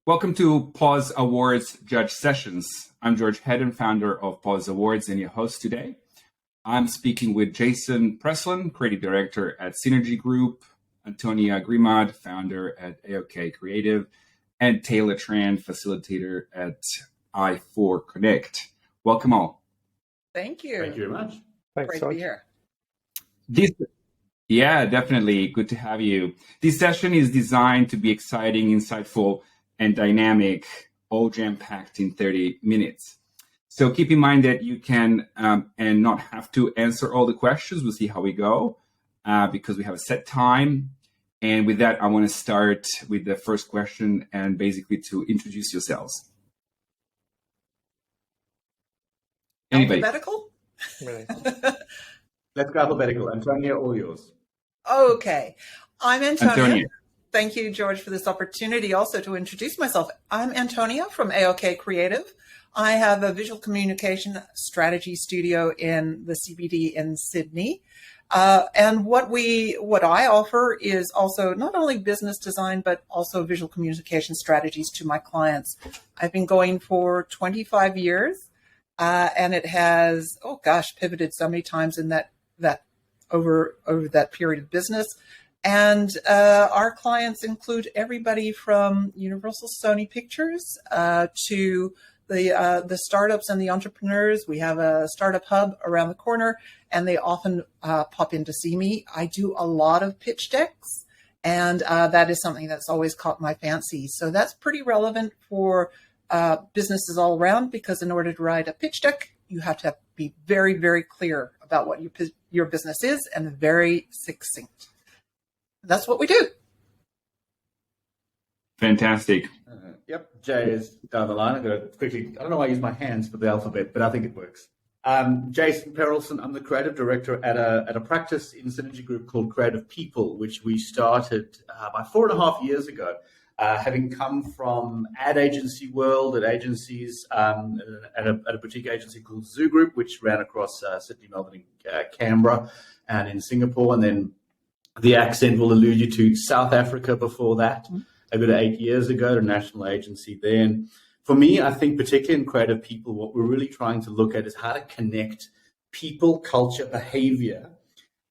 Welcome to Pause Awards Judge Sessions. I'm George Hedon, founder of Pause Awards and your host today. I'm speaking with Jason Perelson, creative director at Synergy Group, Antonia Grimard, founder at AOK Creative, and Taylor Tran, facilitator at I4 Connect. Welcome all. Thank you. Thank you very much. Thanks, great to be here. Yeah, definitely. Good to have you. This session is designed to be exciting, insightful, and dynamic, all jam-packed in 30 minutes. So keep in mind that you can and not have to answer all the questions. We'll see how we go because we have a set time. And with that, I want to start with the first question and basically to introduce yourselves. Anybody? Alphabetical? Let's go alphabetical. Antonia, all yours. Okay. I'm Antonia. Thank you, George, for this opportunity also to introduce myself. I'm Antonia from AOK Creative. I have a visual communication strategy studio in the CBD in Sydney. And what I offer is also not only business design, but also visual communication strategies to my clients. I've been going for 25 years, and it has, pivoted so many times in that over that period of business. And our clients include everybody from Universal Sony Pictures to the startups and the entrepreneurs. We have a startup hub around the corner, and they often pop in to see me. I do a lot of pitch decks, and that is something that's always caught my fancy. So that's pretty relevant for businesses all around, because in order to write a pitch deck, you have to be very, very clear about what your business is and very succinct. That's what we do. Fantastic. Yep, Jay is down the line. I'm going to quickly, I don't know why I use my hands for the alphabet, but I think it works. Jason Perelson, I'm the creative director at a practice in Synergy Group called Creative People, which we started about 4.5 years ago, having come from ad agency world at agencies, at a boutique agency called Zoo Group, which ran across Sydney, Melbourne, and Canberra, and in Singapore, and then the accent will allude you to South Africa before that, a good 8 years ago, at a national agency there. And for me, I think particularly in Creative People, what we're really trying to look at is how to connect people, culture, behavior,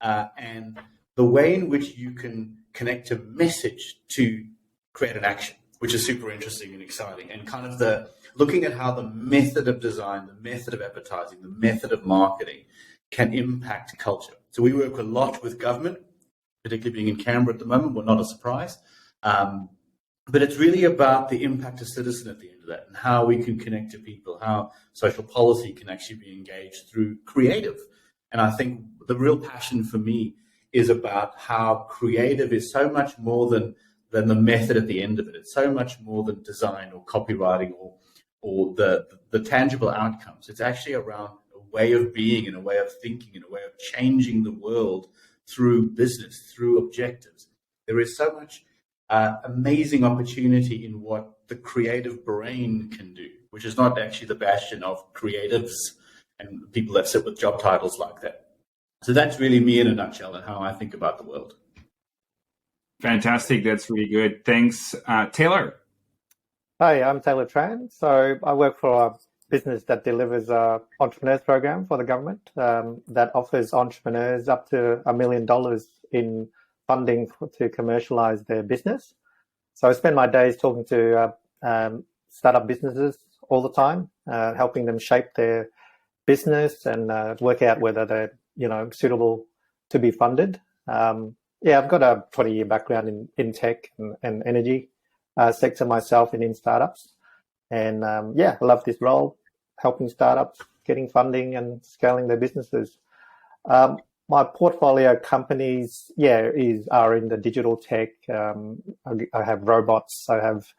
and the way in which you can connect a message to create an action, which is super interesting and exciting. And kind of looking at how the method of design, the method of advertising, the method of marketing can impact culture. So we work a lot with government, particularly being in Canberra at the moment, well, not a surprise. But it's really about the impact of citizen at the end of that, and how we can connect to people, how social policy can actually be engaged through creative. And I think the real passion for me is about how creative is so much more than the method at the end of it. It's so much more than design or copywriting or the tangible outcomes. It's actually around a way of being and a way of thinking and a way of changing the world through business, through objectives. There is so much amazing opportunity in what the creative brain can do, which is not actually the bastion of creatives and people that sit with job titles like that. So that's really me in a nutshell and how I think about the world. Fantastic. That's really good. Thanks. Taylor. Hi, I'm Taylor Tran. So I work for a business that delivers a entrepreneurs program for the government that offers entrepreneurs up to $1 million in funding to commercialize their business. So I spend my days talking to startup businesses all the time, helping them shape their business and work out whether they're suitable to be funded. I've got a 20-year background in tech and energy sector myself and in startups. And I love this role, helping startups, getting funding and scaling their businesses. My portfolio companies, are in the digital tech. I have robots, I have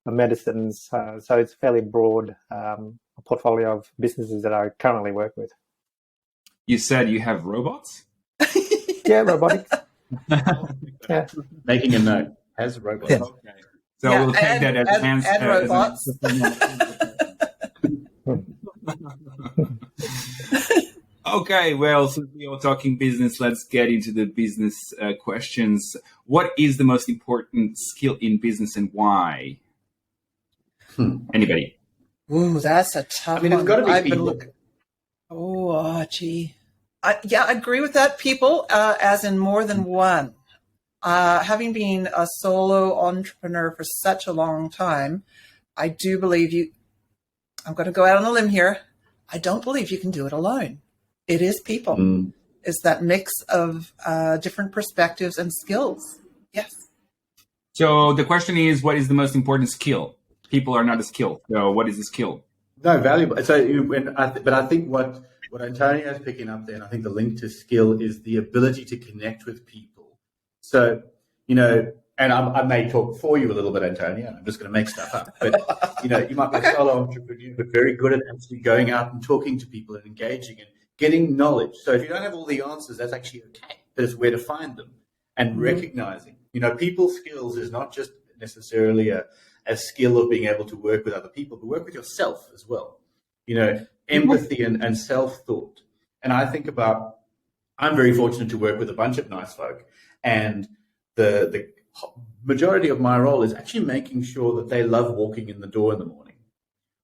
medicines. So it's fairly broad portfolio of businesses that I currently work with. You said you have robots? Yeah, robotics. Yeah. Making a note, as robots. Yeah. Okay. So we'll take that as robots. Okay, well, since we are talking business, let's get into the business questions. What is the most important skill in business and why? Anybody? Ooh, that's a tough one. It's got to be I've people. been looking. Gee. I agree with that. People, as in more than one. Having been a solo entrepreneur for such a long time, I do believe I'm going to go out on a limb here. I don't believe you can do it alone. It is people. It's that mix of different perspectives and skills. Yes. So the question is, what is the most important skill? People are not a skill. So what is the skill? No, valuable. So, but I think what Antonia is picking up there, and I think the link to skill is the ability to connect with people. So, and I may talk for you a little bit, Antonia. I'm just going to make stuff up. But, you might be a solo entrepreneur, but very good at actually going out and talking to people and engaging and getting knowledge. So if you don't have all the answers, that's actually okay. But it's where to find them and recognizing. People skills is not just necessarily a skill of being able to work with other people, but work with yourself as well. Empathy and self-thought. And I think I'm very fortunate to work with a bunch of nice folk, and the majority of my role is actually making sure that they love walking in the door in the morning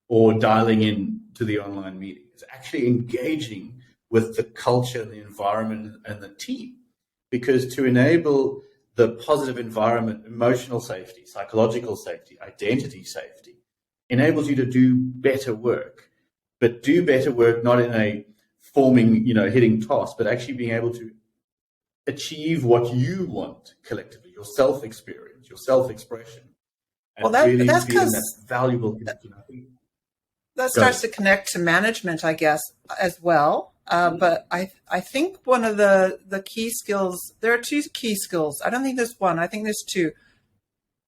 or dialing in to the online meeting. It's actually engaging with the culture, the environment, and the team, because to enable the positive environment, emotional safety, psychological safety, identity safety, enables you to do better work, but do better work not in a forming, hitting toss, but actually being able to achieve what you want collectively, your self-experience, your self-expression, and really feeling that valuable connection. That starts to connect to management, I guess, as well. But I think one of the key skills, there are two key skills. I don't think there's one. I think there's two.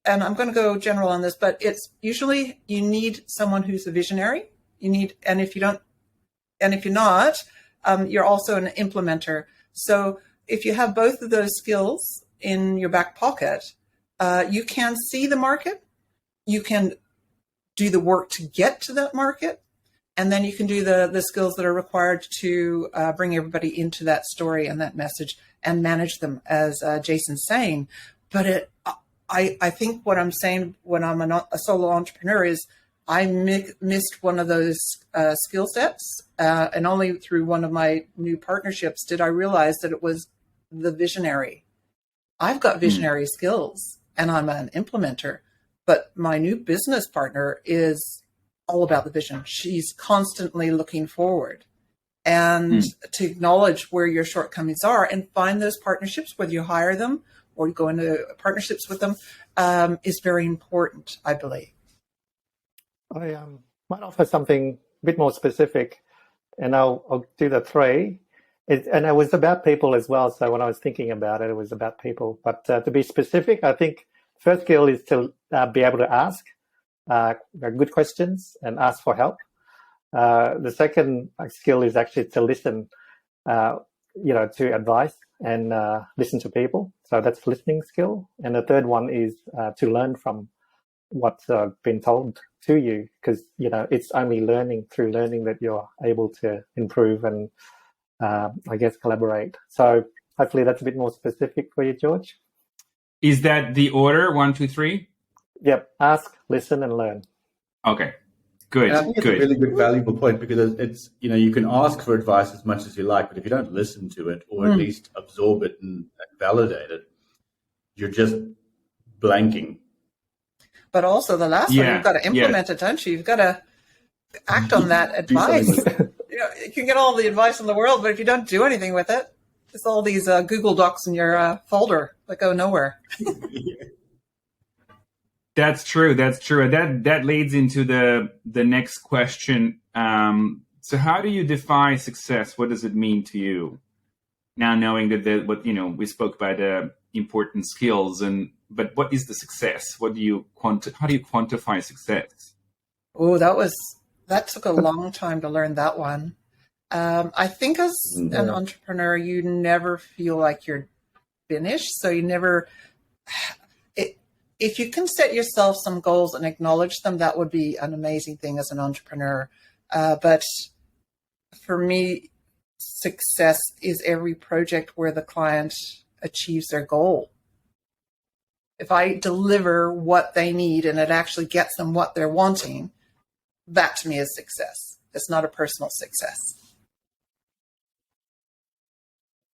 And I'm going to go general on this, but it's usually you need someone who's a visionary. And if you're not, you're also an implementer. So if you have both of those skills in your back pocket, you can see the market, you can do the work to get to that market, and then you can do the skills that are required to bring everybody into that story and that message and manage them, as Jason's saying. But I think what I'm saying when I'm a solo entrepreneur is I missed one of those skill sets, and only through one of my new partnerships did I realize that it was the visionary. I've got visionary skills, and I'm an implementer, but my new business partner is all about the vision. She's constantly looking forward and to acknowledge where your shortcomings are and find those partnerships, whether you hire them or you go into partnerships with them, is very important, I believe. I might offer something a bit more specific, and I'll do the three. And it was about people as well. So when I was thinking about it, it was about people. But to be specific, I think first skill is to be able to ask good questions and ask for help. The second skill is actually to listen, to advice and listen to people. So that's listening skill. And the third one is to learn from what's been told to you, because it's only through learning that you're able to improve and I guess collaborate. So hopefully that's a bit more specific for you, George. Is that the order? 1, 2, 3? Yep. Ask, listen, and learn. Okay. Good. And I think it's a really good, valuable point, because it's you can ask for advice as much as you like, but if you don't listen to it or at least absorb it and validate it, you're just blanking. But also the last one, you've got to implement it, don't you? You've got to act on that advice. You can get all the advice in the world, but if you don't do anything with it, it's all these Google Docs in your folder that go nowhere. That's true. That leads into the next question. So how do you define success? What does it mean to you? Now knowing that we spoke about the important skills, but what is the success? How do you quantify success? Oh, that took a long time to learn that one. I think as an entrepreneur, you never feel like you're finished. So you never, if you can set yourself some goals and acknowledge them, that would be an amazing thing as an entrepreneur. But for me, success is every project where the client achieves their goal. If I deliver what they need and it actually gets them what they're wanting, that to me is success. It's not a personal success.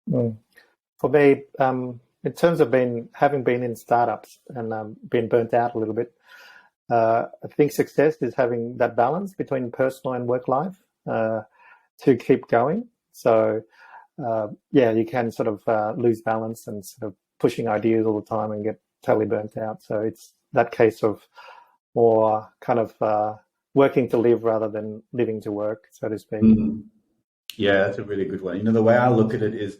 For me, in terms of having been in startups and been burnt out a little bit, I think success is having that balance between personal and work life to keep going. So, you can sort of lose balance and sort of pushing ideas all the time and get totally burnt out. So it's that case of more kind of working to live rather than living to work, so to speak. Yeah, that's a really good one. The way I look at it is,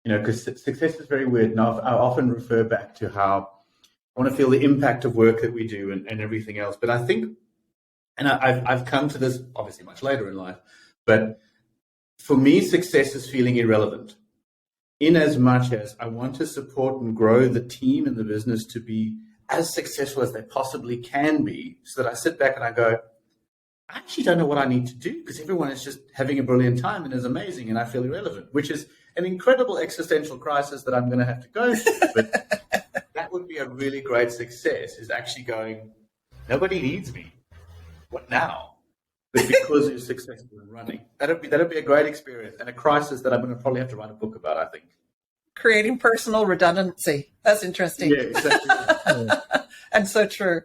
because success is very weird. And I often refer back to how I want to feel the impact of work that we do and everything else. But I think, and I've come to this obviously much later in life, but for me, success is feeling irrelevant. In as much as I want to support and grow the team and the business to be as successful as they possibly can be, so that I sit back and I go, I actually don't know what I need to do because everyone is just having a brilliant time and is amazing and I feel irrelevant, which is an incredible existential crisis that I'm going to have to go through. But that would be a really great success, is actually going, nobody needs me. What now? But because you're successful in running, that'd be a great experience and a crisis that I'm going to probably have to write a book about, I think. Creating personal redundancy. That's interesting. Yeah, exactly. And so true.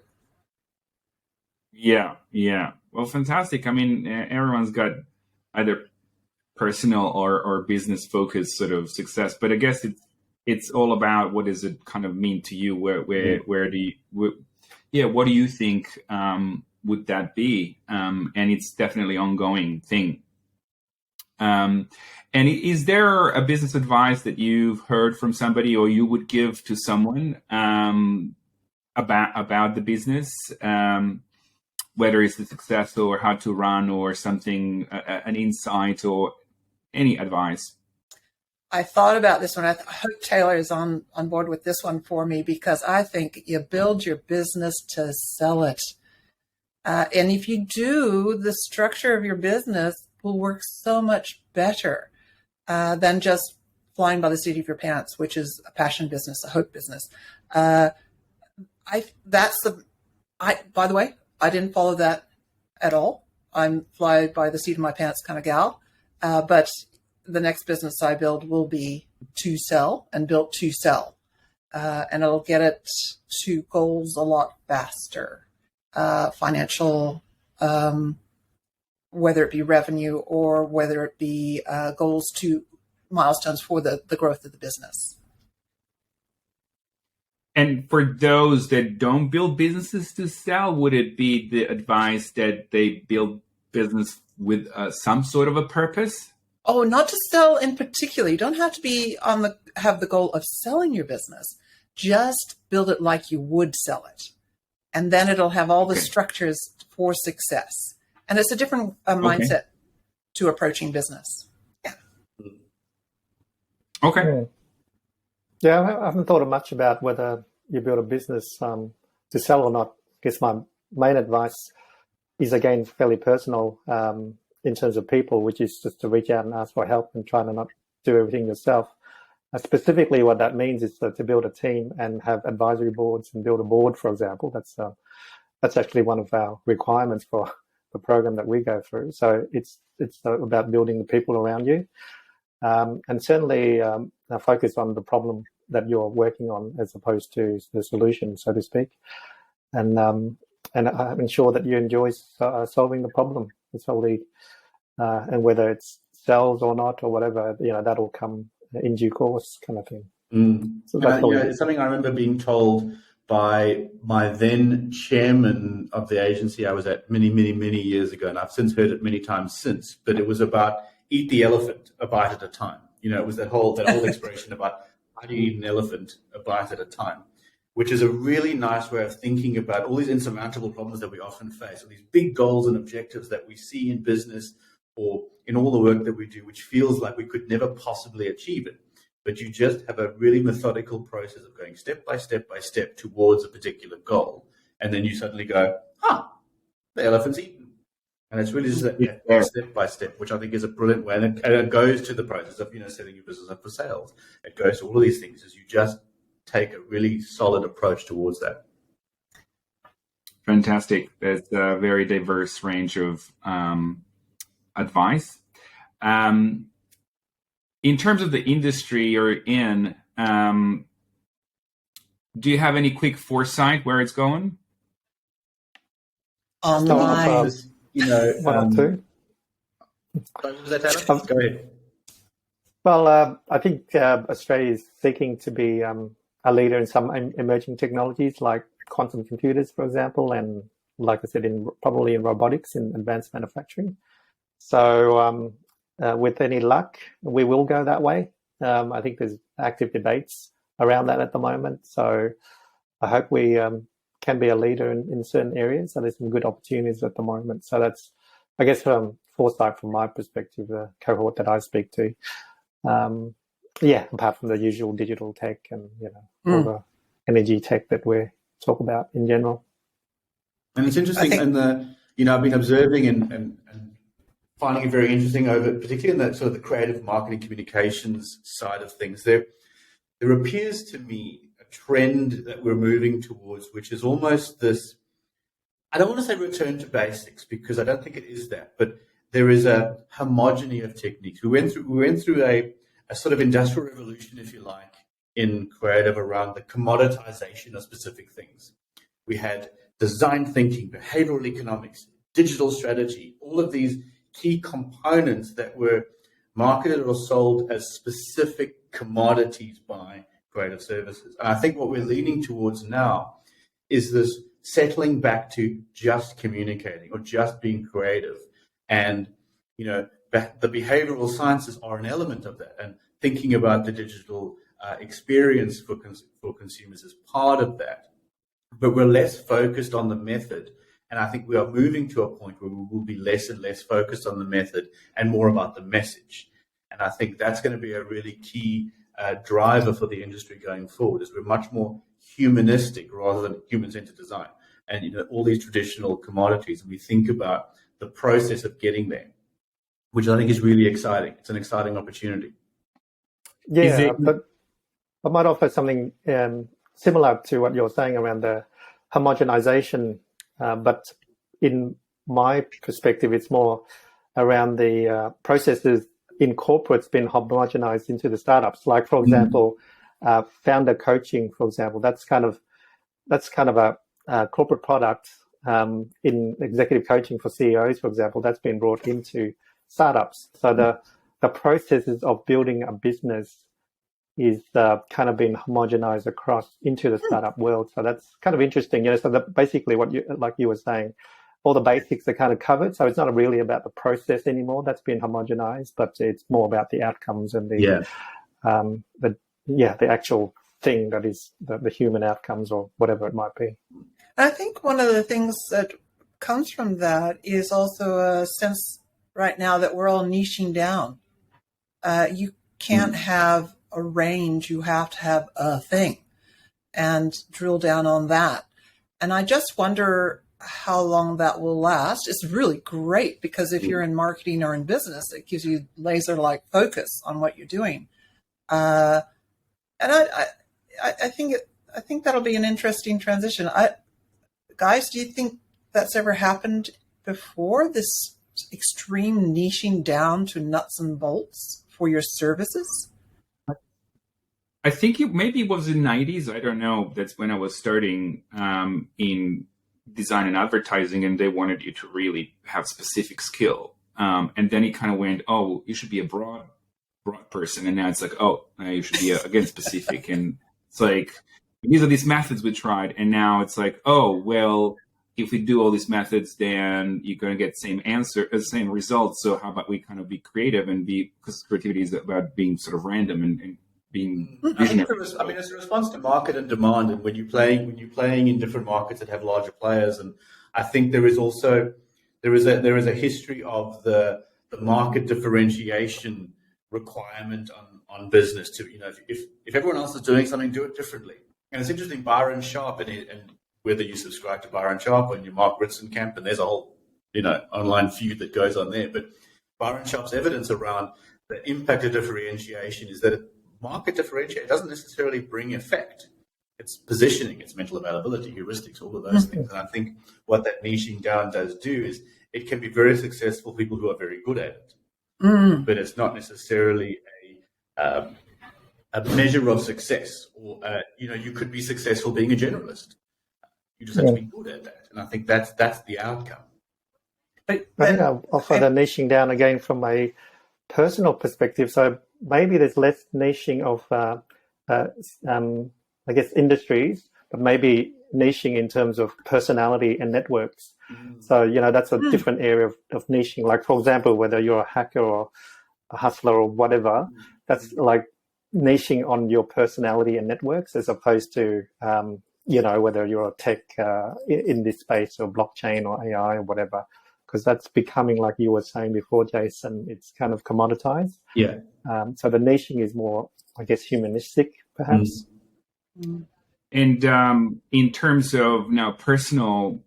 Yeah. Well, fantastic. I mean, everyone's got either personal or business focused sort of success, but I guess it's all about what does it kind of mean to you? Where do you, what do you think would that be? And it's definitely an ongoing thing. And is there a business advice that you've heard from somebody or you would give to someone about the business? Whether it's the success or how to run or something, an insight or any advice? I thought about this one. I hope Taylor is on board with this one for me, because I think you build your business to sell it. And if you do, the structure of your business will work so much better than just flying by the seat of your pants, which is a passion business, a hope business. By the way, I didn't follow that at all. I'm fly by the seat of my pants kind of gal. But the next business I build will be to sell and built to sell. And it'll get it to goals a lot faster. Financial, whether it be revenue or whether it be goals to milestones for the growth of the business. And for those that don't build businesses to sell, would it be the advice that they build business with some sort of a purpose? Oh, not to sell in particular. You don't have to be have the goal of selling your business. Just build it like you would sell it. And then it'll have all the structures for success. And it's a different mindset to approaching business. Yeah. Okay. Yeah, I haven't thought much about whether you build a business to sell or not. I guess my main advice is, again, fairly personal in terms of people, which is just to reach out and ask for help and try to not do everything yourself. Specifically, what that means is to build a team and have advisory boards and build a board, for example. That's actually one of our requirements for the program that we go through. So it's about building the people around you. And certainly focus on the problem that you're working on as opposed to the solution, so to speak. And ensure that you enjoy solving the problem. It's probably, and whether it's sales or not or whatever, that'll come in due course, kind of thing. So it's something I remember being told by my then chairman of the agency I was at many, many, many years ago, and I've since heard it many times since. But it was about eat the elephant a bite at a time. It was that whole expression about how do you eat an elephant a bite at a time, which is a really nice way of thinking about all these insurmountable problems that we often face, or these big goals and objectives that we see in business or in all the work that we do, which feels like we could never possibly achieve it. But you just have a really methodical process of going step by step by step towards a particular goal. And then you suddenly go, the elephant's eaten. And it's really just that step by step, which I think is a brilliant way. And it goes to the process of, setting your business up for sales. It goes to all of these things, is you just take a really solid approach towards that. Fantastic. That's a very diverse range of advice. In terms of the industry you're in, do you have any quick foresight where it's going? Online. One or two. What was that, Taylor? Go ahead. Well, I think Australia is seeking to be a leader in some emerging technologies like quantum computers, for example, and like I said, probably in robotics and advanced manufacturing. So with any luck, we will go that way. I think there's active debates around that at the moment. So I hope we can be a leader in certain areas. So there's some good opportunities at the moment. So that's, I guess, foresight from my perspective, the cohort that I speak to. Apart from the usual digital tech and all the energy tech that we talk about in general. And it's interesting, I've been observing and finding it very interesting particularly in that sort of the creative marketing communications side of things. There appears to me a trend that we're moving towards, which is almost this, I don't want to say return to basics because I don't think it is that, but there is a homogeny of techniques. We went through a sort of industrial revolution, if you like, in creative around the commoditization of specific things. We had design thinking, behavioral economics, digital strategy, all of these key components that were marketed or sold as specific commodities by creative services. And I think what we're leaning towards now is this settling back to just communicating or just being creative. And, the behavioral sciences are an element of that. And thinking about the digital experience for consumers is part of that. But we're less focused on the method. And I think we are moving to a point where we will be less and less focused on the method and more about the message. And I think that's going to be a really key driver for the industry going forward, is we're much more humanistic rather than human-centered design. And, all these traditional commodities, and we think about the process of getting there, which I think is really exciting. It's an exciting opportunity. Yeah, but I might offer something similar to what you're saying around the homogenization, but in my perspective, it's more around the processes in corporates being homogenized into the startups. Like, for example, founder coaching, for example, that's kind of a corporate product in executive coaching for CEOs, for example, that's been brought into startups. So the processes of building a business is kind of been homogenized across into the startup world. So that's kind of interesting. So basically what you were saying, all the basics are kind of covered. So it's not really about the process anymore. That's been homogenized, but it's more about the outcomes and the actual thing that is the human outcomes or whatever it might be. I think one of the things that comes from that is also a sense right now that we're all niching down. You can't have a range, you have to have a thing and drill down on that. And I just wonder how long that will last. It's really great because if you're in marketing or in business, it gives you laser-like focus on what you're doing. And I think that'll be an interesting transition. Guys, do you think that's ever happened before, this extreme niching down to nuts and bolts for your services? I think maybe it was in the 90s. I don't know. That's when I was starting in design and advertising, and they wanted you to really have specific skill. And then it kind of went, oh, you should be a broad person. And now it's like, oh, you should be, again, specific. And it's like, these are these methods we tried. And now it's like, oh, well, if we do all these methods, then you're going to get same results. So how about we kind of be creative and because creativity is about being sort of random and being visionary. It's a response to market and demand, and when you're playing in different markets that have larger players, and I think there is a history of the market differentiation requirement on business to, if everyone else is doing something, do it differently. And it's interesting, Byron Sharp, and whether you subscribe to Byron Sharp or in your Mark Ritson camp, and there's a whole online feud that goes on there, but Byron Sharp's evidence around the impact of differentiation is that market differentiate doesn't necessarily bring effect. its positioning, its mental availability, heuristics, all of those things. And I think what that niching down does do is it can be very successful for people who are very good at it, but it's not necessarily a measure of success. Or you could be successful being a generalist. You just have to be good at that, and I think that's the outcome. I think I'll offer the niching down again from a personal perspective. So maybe there's less niching of, I guess, industries, but maybe niching in terms of personality and networks. So, that's a different area of niching. Like, for example, whether you're a hacker or a hustler or whatever, that's like niching on your personality and networks as opposed to, whether you're a tech in this space or blockchain or AI or whatever, because that's becoming, like you were saying before, Jason, it's kind of commoditized. Yeah. So the niching is more, I guess, humanistic, perhaps. And in terms of now personal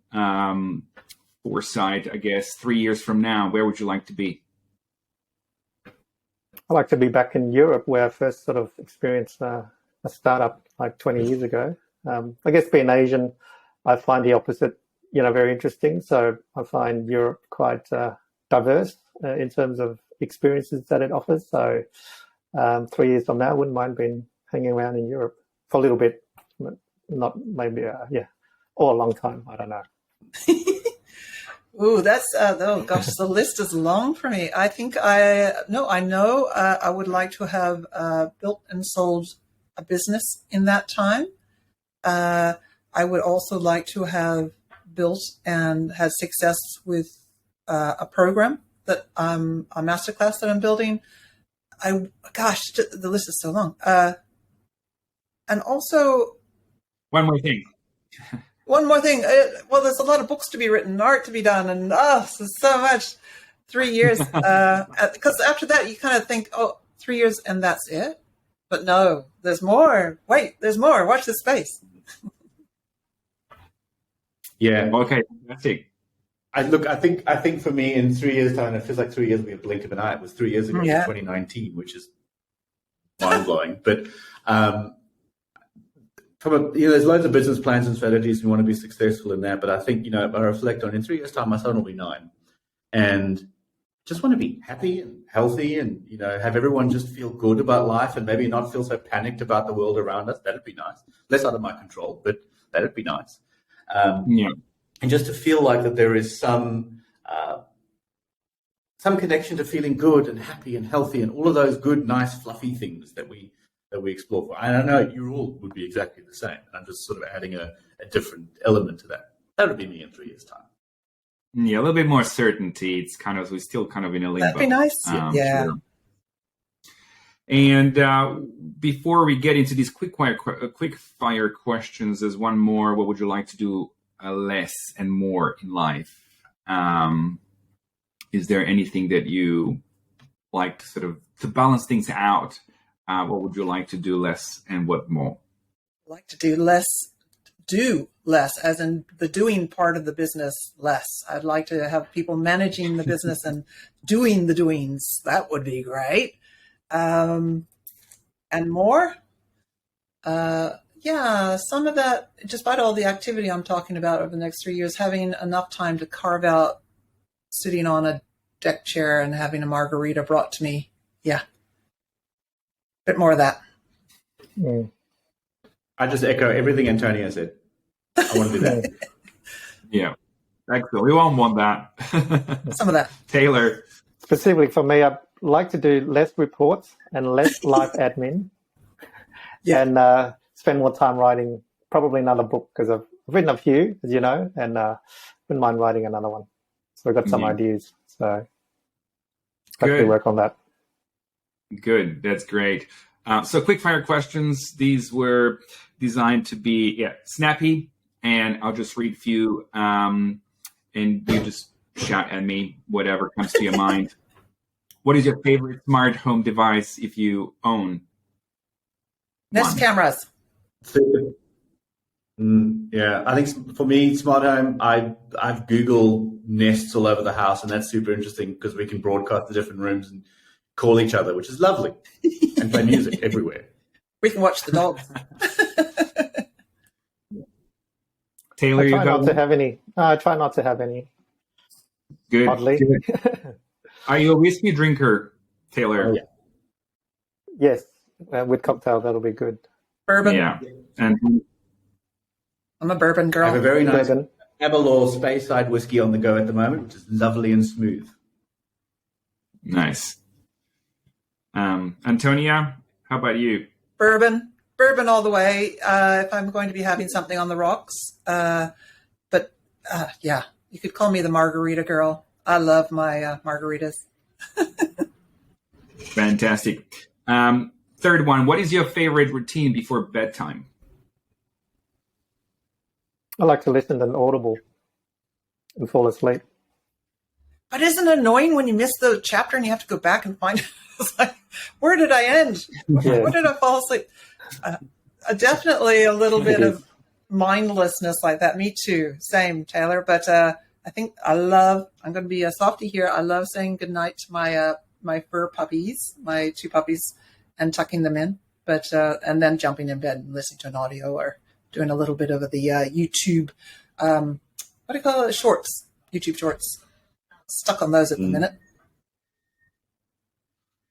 foresight, I guess 3 years from now, where would you like to be? I like to be back in Europe, where I first sort of experienced a startup like 20 years ago. I guess being Asian, I find the opposite, very interesting. So I find Europe quite diverse in terms of experiences that it offers. So 3 years from now, I wouldn't mind hanging around in Europe for a little bit, but not maybe, or a long time. I don't know. Ooh, that's the list is long for me. I think I know I would like to have built and sold a business in that time. I would also like to have built and had success with a program that a masterclass that I'm building. The list is so long. And also, one more thing. Well, there's a lot of books to be written, art to be done, and there's so much. 3 years, because after that you kind of think, 3 years and that's it. But no, there's more. Wait, there's more. Watch this space. Yeah. Okay. Fantastic. I think for me, in 3 years' time, it feels like 3 years will be a blink of an eye. It was 3 years ago, in 2019, which is mind blowing. But there's loads of business plans and strategies. We want to be successful in that. But I think, if I reflect on in 3 years' time, my son will be 9, and just want to be happy and healthy, and have everyone just feel good about life, and maybe not feel so panicked about the world around us. That'd be nice. Less out of my control, but that'd be nice. And just to feel like that there is some connection to feeling good and happy and healthy and all of those good, nice, fluffy things that we explore for. And I know you all would be exactly the same. I'm just sort of adding a different element to that. That would be me in 3 years' time. Yeah, a little bit more certainty. It's we're still kind of in a limbo. That'd be nice. Yeah. Sure. And before we get into these quick fire questions, there's one more. What would you like to do less and more in life? Is there anything that you like to balance things out? What would you like to do less and what more? I like to do less, as in the doing part of the business less. I'd like to have people managing the business and doing the doings. That would be great. And more. Some of that, despite all the activity I'm talking about over the next 3 years, having enough time to carve out sitting on a deck chair and having a margarita brought to me. Yeah. Bit more of that. I just echo everything Antonia said. I want to do that. Yeah. Excellent. We won't want that. Some of that. Taylor. Specifically for me, I'd like to do less reports and less live admin. Yeah. And spend more time writing probably another book, because I've written a few, as you know, and wouldn't mind writing another one. So I've got some ideas. So hopefully work on that. Good. That's great. So quick fire questions. These were designed to be snappy, and I'll just read a few, and you just shout at me whatever comes to your mind. What is your favorite smart home device if you own Nest cameras? I think for me, smart home, I've Googled Nests all over the house, and that's super interesting because we can broadcast the different rooms and call each other, which is lovely, and play music everywhere. We can watch the dogs. Taylor, I you try got not to one? have any. I try not to have any. Good. Oddly, Good. Are you a whiskey drinker, Oh, Taylor? yeah. yes. With cocktail, that'll be good. Bourbon. Yeah. And I'm a bourbon I have a girl. very nice Bourbon. Aberlour Speyside whiskey on the go at the moment, which is lovely and smooth. nice. Antonia, how about you? Bourbon. Bourbon all the way. If I'm going to be having something on the rocks. But yeah, you could call me the margarita girl. I love my margaritas. Fantastic. Third one, what is your favorite routine before bedtime? I like to listen to an Audible and fall asleep. But isn't it annoying when you miss the chapter and you have to go back and find it's like, where did I end? Yeah. Where did I fall asleep? Definitely a little bit of mindlessness like that. Me too. Same, Taylor. But I think I'm going to be a softie here. I love saying goodnight to my fur puppies, my 2 puppies, and tucking them in. But and then jumping in bed and listening to an audio or doing a little bit of the YouTube, what do you call it? Shorts, YouTube shorts. Stuck on those at the minute.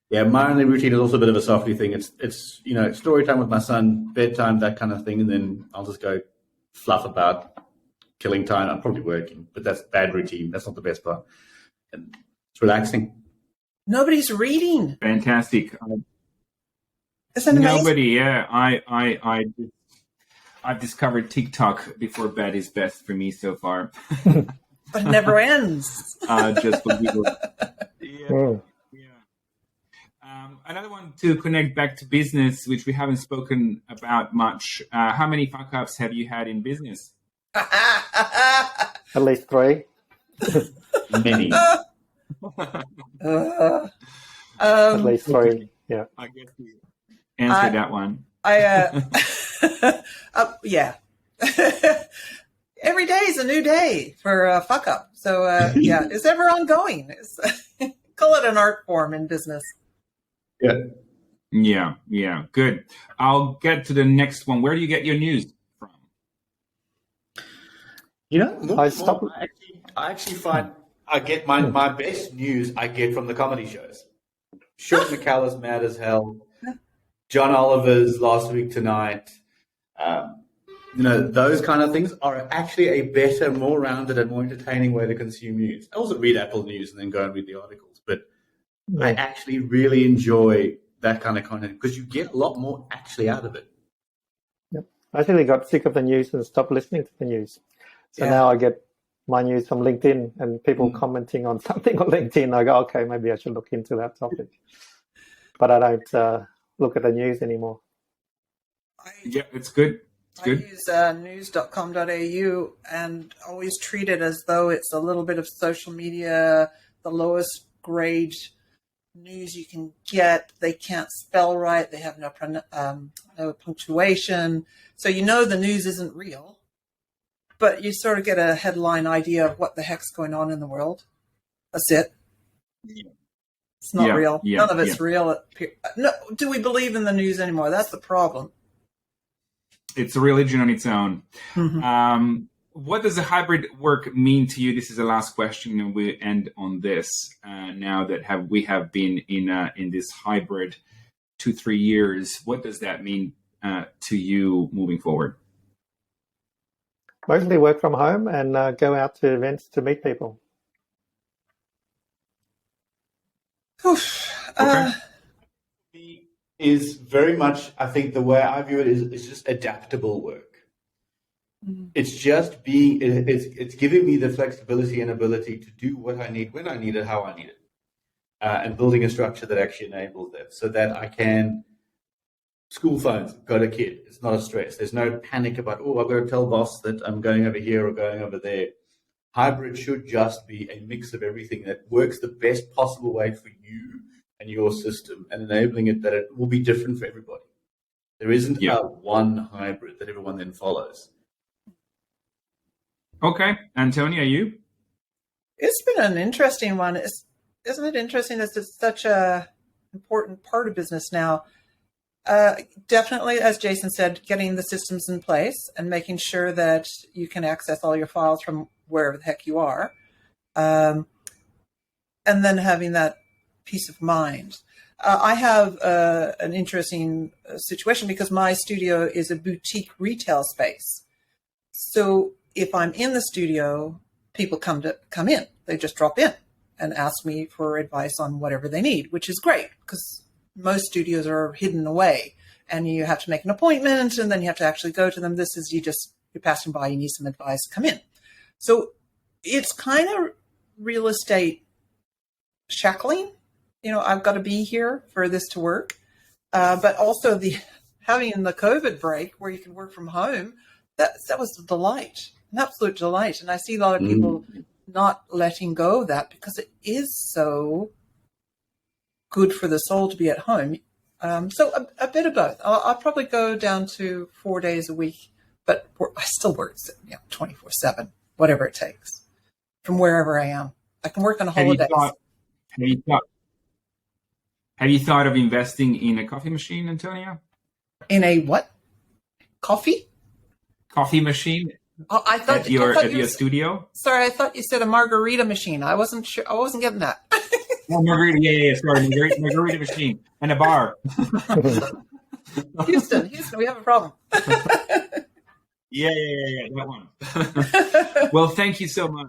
Yeah, my only routine is also a bit of a softy thing. It's story time with my son, bedtime, that kind of thing, and then I'll just go fluff about killing time. I'm probably working, but that's bad routine. That's not the best part. And it's relaxing. Nobody's reading. Fantastic. Isn't it amazing? Nobody, yeah. I've discovered TikTok before bed is best for me so far. But it never ends. Just for people. Yeah. Mm. Yeah. Another one to connect back to business, which we haven't spoken about much. How many fuck ups have you had in business? At least 3. Many. At least 3. Yeah. I guess we answered that one. Yeah. Every day is a new day for a fuck up. So yeah, it's ever ongoing. Call it an art form in business. Yeah. Good. I'll get to the next one. Where do you get your news from? I actually find I get my best news I get from the comedy shows. Sean McCallum's Mad as Hell, John Oliver's Last Week Tonight. Those kind of things are actually a better, more rounded, and more entertaining way to consume news. I also read Apple News and then go and read the articles, but I actually really enjoy that kind of content because you get a lot more actually out of it. Yep. I actually got sick of the news and stopped listening to the news. So now I get my news from LinkedIn and people commenting on something on LinkedIn. I go, okay, maybe I should look into that topic. But I don't look at the news anymore. Yeah, it's good. I use news.com.au and always treat it as though it's a little bit of social media, the lowest grade news you can get. They can't spell right. They have no punctuation. So the news isn't real. But you sort of get a headline idea of what the heck's going on in the world. That's it. It's not real. None of it's real. No, do we believe in the news anymore? That's the problem. It's a religion on its own. Mm-hmm. What does the hybrid work mean to you? This is the last question, and we end on this. Now that we have been in this hybrid 2-3 years, what does that mean to you moving forward? Mostly work from home and go out to events to meet people. Okay. Is very much, I think the way I view it is just adaptable work. Mm-hmm. It's just it's giving me the flexibility and ability to do what I need, when I need it, how I need it. And building a structure that actually enables that so that I can, school phones, got a kid, it's not a stress. There's no panic about, I've got to tell boss that I'm going over here or going over there. Hybrid should just be a mix of everything that works the best possible way for you and your system, and enabling it that it will be different for everybody. There isn't one hybrid that everyone then follows. Okay. Antonia, you? It's been an interesting one. Isn't it interesting that it's such a important part of business now? Definitely, as Jason said, getting the systems in place and making sure that you can access all your files from wherever the heck you are. And then having that peace of mind. I have an interesting situation because my studio is a boutique retail space. So if I'm in the studio, people come in. They just drop in and ask me for advice on whatever they need, which is great because most studios are hidden away and you have to make an appointment and then you have to actually go to them. This is you're passing by, you need some advice, come in. So it's kind of real estate shackling. I've got to be here for this to work. But also having the COVID break where you can work from home, that was a delight, an absolute delight. And I see a lot of people not letting go of that because it is so good for the soul to be at home. So a bit of both. I'll probably go down to 4 days a week, but I still work 24/7, whatever it takes, from wherever I am. I can work on holidays. Have you thought of investing in a coffee machine, Antonia? In a what? Coffee? Coffee machine? Oh, I thought at your studio? Sorry, I thought you said a margarita machine. I wasn't sure. I wasn't getting that. Oh, margarita, yeah, sorry, margarita machine and a bar. Houston, we have a problem. Yeah, that one. Well, thank you so much.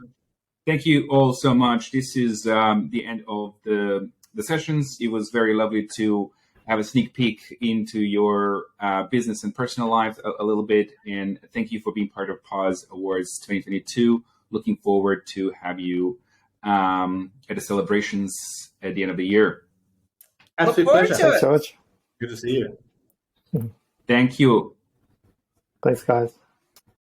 Thank you all so much. This is the end of the sessions. It was very lovely to have a sneak peek into your business and personal life a little bit. And thank you for being part of Pause Awards 2022. Looking forward to have you at the celebrations at the end of the year. Absolute pleasure. Thanks so much. Good to see you. Thank you. Thanks, guys.